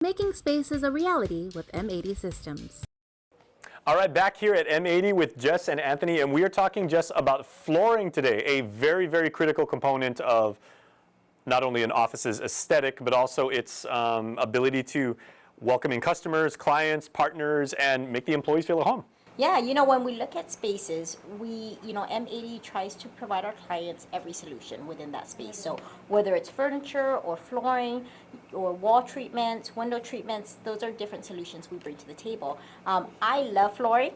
Making spaces a reality with M80 Systems. All right, back here at M80 with Jess and Anthony, and we are talking, Jess, about flooring today, a very, very critical component of not only an office's aesthetic, but also its ability to welcome in customers, clients, partners, and make the employees feel at home. Yeah, when we look at spaces, M80 tries to provide our clients every solution within that space. So whether it's furniture or flooring or wall treatments, window treatments, those are different solutions we bring to the table. I love flooring.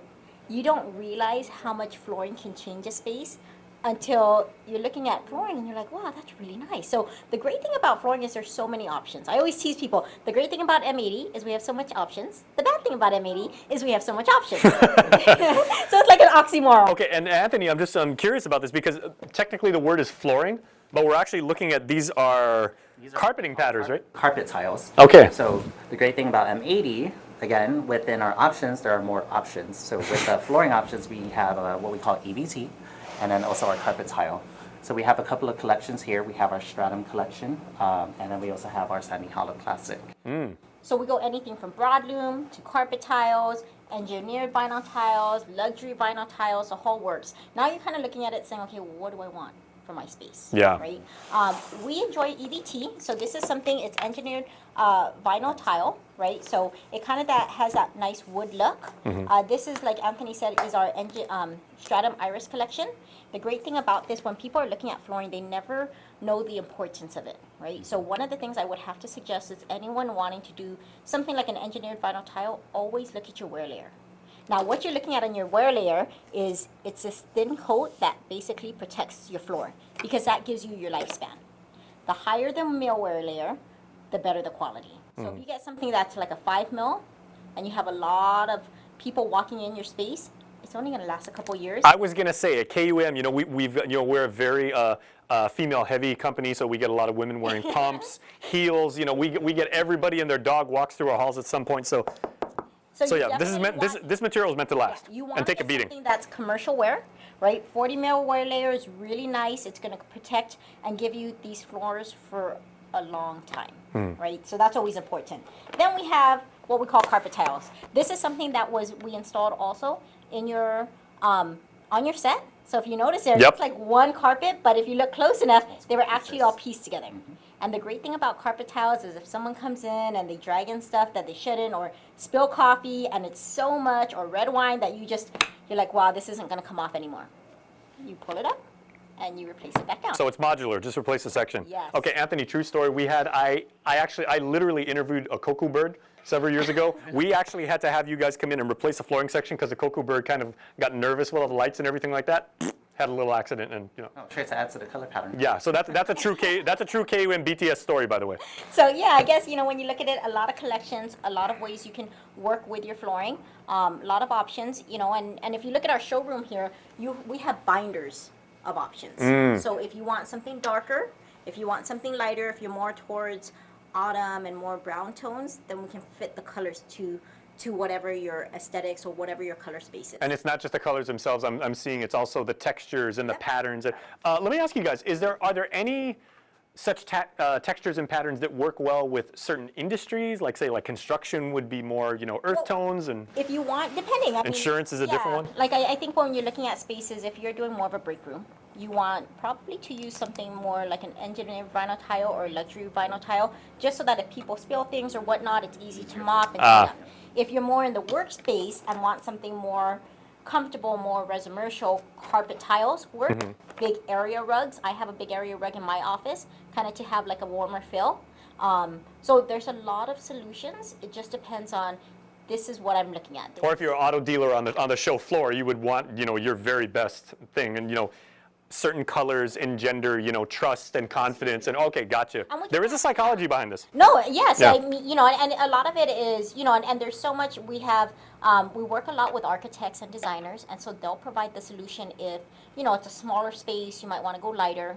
You don't realize how much flooring can change a space until you're looking at flooring and you're like, wow, that's really nice. So the great thing about flooring is there's so many options. I always tease people, the great thing about M80 is we have so much options. The bad thing about M80 is we have so much options. So it's like an oxymoron. Okay, and Anthony, I'm just curious about this because technically the word is flooring, but we're actually looking at these are carpeting patterns, right? Carpet tiles. Okay. So the great thing about M80, again, within our options, there are more options. So with the flooring options, we have what we call EVT, and then also our carpet tile. So we have a couple of collections here. We have our Stratum collection, and then we also have our Sandy Hollow Classic. So we go anything from broadloom to carpet tiles, engineered vinyl tiles, luxury vinyl tiles, the whole works. Now you're kind of looking at it saying, okay, what do I want for my space? Yeah. Right? We enjoy EVT. So this is something, it's engineered vinyl tile, right? So it kind of has that nice wood look. This is, like Anthony said, is our Stratum Iris collection. The great thing about this, when people are looking at flooring, they never know the importance of it, right? So one of the things I would have to suggest is anyone wanting to do something like an engineered vinyl tile, always look at your wear layer. Now, what you're looking at on your wear layer is it's this thin coat that basically protects your floor because that gives you your lifespan. The higher the mil wear layer, the better the quality. So if you get something that's like a 5 mil and you have a lot of people walking in your space, it's only going to last a couple years. I was going to say at KUM, we're a very female-heavy company, so we get a lot of women wearing pumps, heels. We get everybody and their dog walks through our halls at some point. So yeah, this material is meant to last and take a beating. Something that's commercial wear, right? 40 mil wear layer is really nice. It's going to protect and give you these floors for a long time, right? So that's always important. Then we have what we call carpet tiles. This is something that we installed also in your on your set. So if you notice there, it's like one carpet, but if you look close enough, they were actually all pieced together. And the great thing about carpet tiles is if someone comes in and they drag in stuff that they shouldn't, or spill coffee and it's so much, or red wine that you're like, wow, this isn't going to come off anymore. You pull it up and you replace it back down. So it's modular, just replace the section. Yes. Okay, Anthony, true story. I literally interviewed a cuckoo bird several years ago. We actually had to have you guys come in and replace the flooring section because the cuckoo bird kind of got nervous with all the lights and everything like that. Had a little accident and Try to add to the color pattern. Yeah, so that's a true KUM BTS story, by the way. So yeah, I guess when you look at it, a lot of collections, a lot of ways you can work with your flooring, a lot of options, and if you look at our showroom here, we have binders of options. So if you want something darker, if you want something lighter, if you're more towards autumn and more brown tones, then we can fit the colors to whatever your aesthetics or whatever your color space is. And it's not just the colors themselves. I'm seeing it's also the textures and the patterns. Let me ask you guys: are there any such textures and patterns that work well with certain industries? Like say, like construction would be more, earth tones, and if you want, depending. Insurance is a different one. Like I think when you're looking at spaces, if you're doing more of a break room, you want probably to use something more like an engineered vinyl tile or luxury vinyl tile, just so that if people spill things or whatnot, it's easy to mop and clean up. If you're more in the workspace and want something more comfortable, more residential, carpet tiles work. Big area rugs. I have a big area rug in my office, kind of to have like a warmer feel. So there's a lot of solutions. It just depends on, this is what I'm looking at. Or if you're an auto dealer on the show floor, you would want your very best thing, and certain colors engender, trust and confidence, and okay, gotcha. There is a psychology behind this. No, yes, Yeah. I mean, and a lot of it is, and there's so much. We have, we work a lot with architects and designers, and so they'll provide the solution. If it's a smaller space, you might want to go lighter.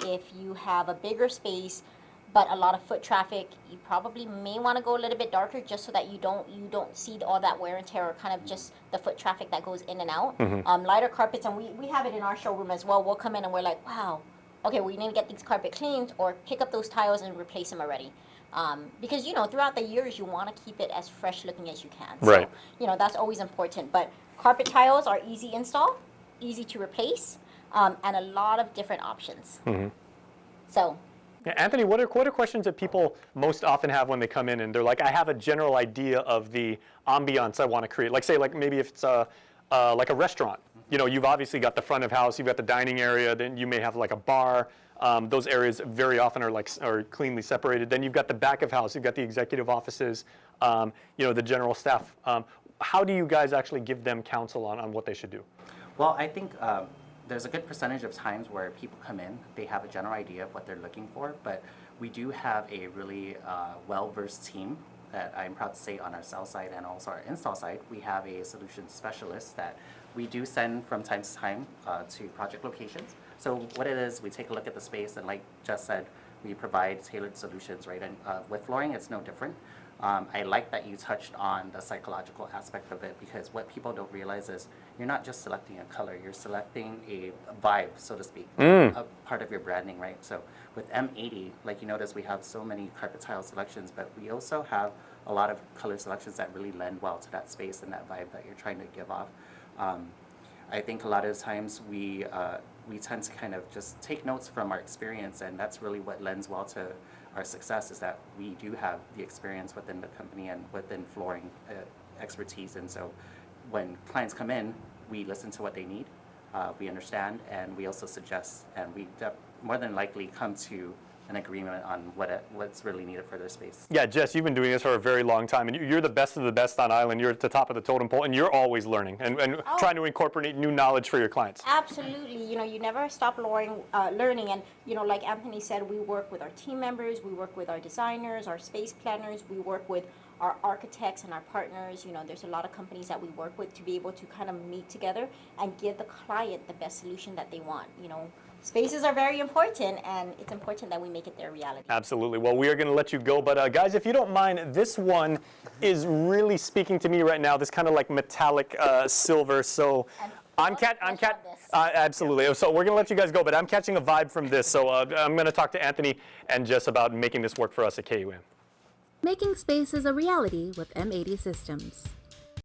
If you have a bigger space, but a lot of foot traffic, you probably may want to go a little bit darker, just so that you don't see all that wear and tear, or kind of just the foot traffic that goes in and out. Lighter carpets, and we have it in our showroom as well. We'll come in and we're like, wow, okay, we need to get these carpet cleaned or pick up those tiles and replace them already. Because throughout the years you want to keep it as fresh looking as you can. Right. So that's always important. But carpet tiles are easy install, easy to replace, and a lot of different options. So. Yeah, Anthony, what are questions that people most often have when they come in and they're like, I have a general idea of the ambiance I want to create. Like say, like maybe if it's like a restaurant. You've obviously got the front of house, you've got the dining area, then you may have like a bar. Those areas very often are cleanly separated. Then you've got the back of house, you've got the executive offices, the general staff. How do you guys actually give them counsel on what they should do? Well, I think there's a good percentage of times where people come in, they have a general idea of what they're looking for, but we do have a really well-versed team that I'm proud to say on our sales side and also our install side. We have a solution specialist that we do send from time to time to project locations. So what it is, we take a look at the space, and like Jess said, we provide tailored solutions, right? And with flooring, it's no different. I like that you touched on the psychological aspect of it, because what people don't realize is you're not just selecting a color, you're selecting a vibe, so to speak, a part of your branding, right? So with M80, like you notice, we have so many carpet tile selections, but we also have a lot of color selections that really lend well to that space and that vibe that you're trying to give off. I think a lot of times we tend to kind of just take notes from our experience, and that's really what lends well to our success, is that we do have the experience within the company and within flooring expertise. And so when clients come in, we listen to what they need, we understand, and we also suggest, and we more than likely come to an agreement on what's really needed for their space. Yeah, Jess, you've been doing this for a very long time, and you're the best of the best on island. You're at the top of the totem pole, and you're always learning and trying to incorporate new knowledge for your clients. Absolutely. You never stop learning. And, like Anthony said, we work with our team members, we work with our designers, our space planners, we work with our architects and our partners. There's a lot of companies that we work with to be able to kind of meet together and give the client the best solution that they want. Spaces are very important, and it's important that we make it their reality. Absolutely. Well, we are going to let you go, but guys, if you don't mind, this one is really speaking to me right now. This kind of like metallic silver. So absolutely. So we're going to let you guys go, but I'm catching a vibe from this. So I'm going to talk to Anthony and Jess about making this work for us at KUM. Making space is a reality with M80 Systems.